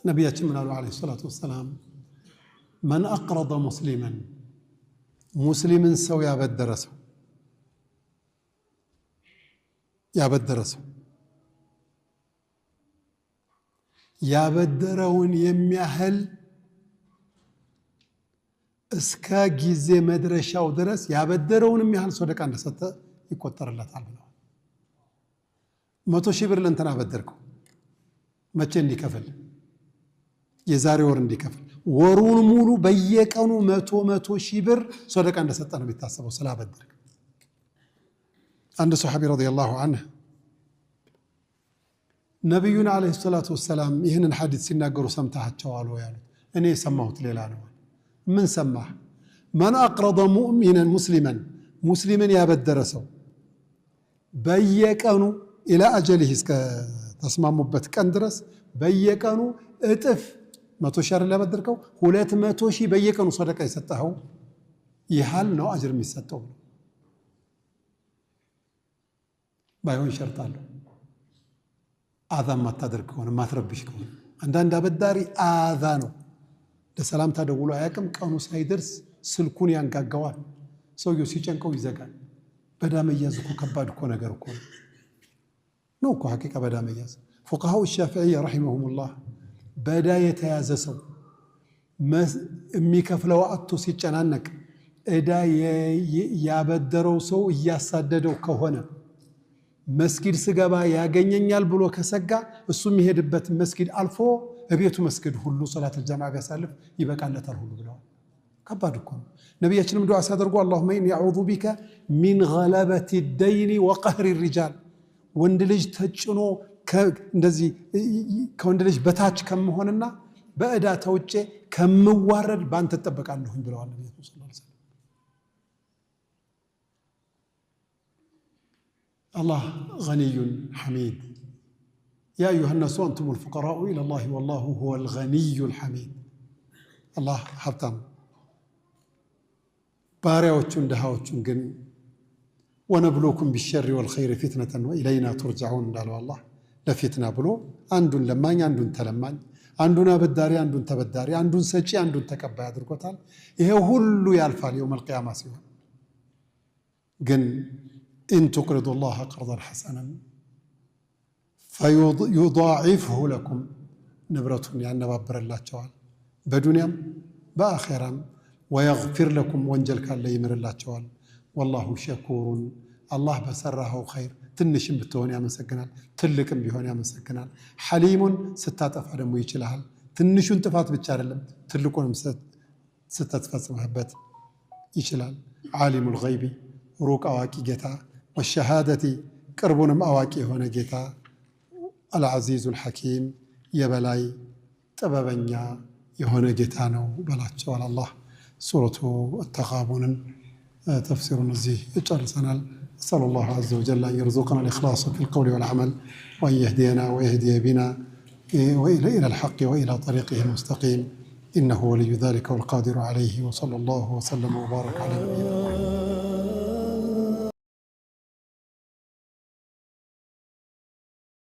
ነቢያችን ምን አሉ ዓለይሂ ሰላቱ ወሰላም? መን አቅረደ ሙስሊመን ሙስሊምን ሰው ያበደረ ሰው ያበደረውን የሚያህል እስከ ጊዜ መድረሻው ድረስ ያበደረውን የሚያህል ሰደቃ እንደሰጠ ይቆጠርለታል ብለዋል። 100 ሺህ ብር ለእንትና አበደርከው፣ መቼ እንዲከፍል? የዛሬ ወር እንዲከፍል። ወሩን ሙሉ በየቀኑ 100 ሺህ ብር ሰደቃ እንደሰጠ ነው የሚታሰበው ስላበደርክ። አንድ ሱሐቢ ረዲየላሁ ዐንሁ ነቢዩን ዓለይሂ ሰላቱ ወሰላም ይህንን ሐዲስ ሲናገሩ ሰምተሃቸዋል ወይ አሉት። እኔ የሰማሁት ሌላ ነው። ምን ሰማህ? መን አቅረደ ሙእሚነን ሙስሊምን ያበደረ ሰው በየቀኑ ኢላ አጀሊህ እስከ ተስማሙበት ቀን ድረስ በየቀኑ እጥፍ 100 ሺህ አይደል ያበደርከው 200 ሺህ በየቀኑ ሰደቃ የሰጠኸው ይሃል ነው አጅር የሚሰጠው። ባይሆን ሸርጣለሁ አዛ ማታደርግ ከሆነ ማትረብሽ ከሆነ። አንዳንድ አበዳሪ አዛ ነው፣ ለሰላምታ ደውሎ አያውቅም። ቀኑ ሳይደርስ ስልኩን ያንጋጋዋል። ሰውየው ሲጨንቀው ይዘጋል። በዳ መያዝ እኮ ከባድ እኮ ነገር እኮ ነው እኮ ሐቂቃ በዳ መያዝ። ፉቃሃው ሻፊዒያ ረሒመሁሙላህ በዳ የተያዘ ሰው የሚከፍለው አጥቶ ሲጨናነቅ እዳ ያበደረው ሰው እያሳደደው ከሆነ መስጊድ ስገባ ያገኘኛል ብሎ ከሰጋ እሱ የሚሄድበት መስጊድ አልፎ እቤቱ መስጊድ ሁሉ ሶላተል ጀማዓ ቢያሳልፍ ይበቃለታል ሁሉ ብለዋል። ከባድ እኮ ነው። ነቢያችንም ዱዓ ሲያደርጉ አላሁመ ኢኒ አዑዙ ቢከ ሚን ገለበቲ ደይኒ ወቀህሪ ሪጃል፣ ወንድ ልጅ ተጭኖ እንደዚህ ከወንድ ልጅ በታች ከመሆንና በእዳ ተውጬ ከምዋረድ ባንተ ተጠበቃለሁኝ ብለዋል ነቢያችን ሰለላሁ ዐለይሂ ወሰለም። አላህ ገኒዩን ሐሚድ ያ አዩሃ ናሱ አንቱሙል ፉቀራኡ ኢለላሂ ወላሁ ሁወል ገኒዩል ሐሚድ። አላህ ሀብታም ባሪያዎቹን ድሃዎቹን ግን ወነብሉኩም ቢሸሪ ወልኸይሪ ፊትነተን ወኢለይና ቱርጀዑን እንዳለው አላህ ለፊትና ብሎ አንዱን ለማኝ አንዱን ተለማኝ፣ አንዱን አበዳሪ አንዱን ተበዳሪ፣ አንዱን ሰጪ አንዱን ተቀባይ አድርጎታል። ይሄ ሁሉ ያልፋል የውመል ቂያማ ሲሆን ግን ኢን ቱቅሪዱ ላህ ቀርደን ሐሰነን ፈዩዳዒፍሁ ለኩም፣ ንብረቱን ያነባብርላቸዋል በዱንያም በአኼራም። ወየግፊር ለኩም፣ ወንጀል ካለ ይምርላቸዋል። ወላሁ ሸኩሩን፣ አላህ በሰራኸው ኸይር ትንሽም ብትሆን ያመሰግናል፣ ትልቅም ቢሆን ያመሰግናል። ሐሊሙን፣ ስታጠፋ ደግሞ ይችልሃል። ትንሹን ጥፋት ብቻ አይደለም ትልቁንም ስተትፈጽመህበት ይችላል። ዓሊሙል ገይቢ፣ ሩቅ አዋቂ ጌታ፣ ወሸሃደቲ፣ ቅርቡንም አዋቂ የሆነ ጌታ፣ አልዓዚዙል ሐኪም፣ የበላይ ጥበበኛ የሆነ ጌታ ነው በላቸዋል። አላህ ሱረቱ አተጋቡንን ተፍሲሩን እዚህ ጨርሰናል። أسأل الله عز وجل أن يرزقنا الإخلاص في القول والعمل، وأن يهدينا ويهدي بنا إلى الحق وإلى طريقه المستقيم، إنه ولي ذلك والقادر عليه. وصلى الله وسلم وبارك على نبينا محمد.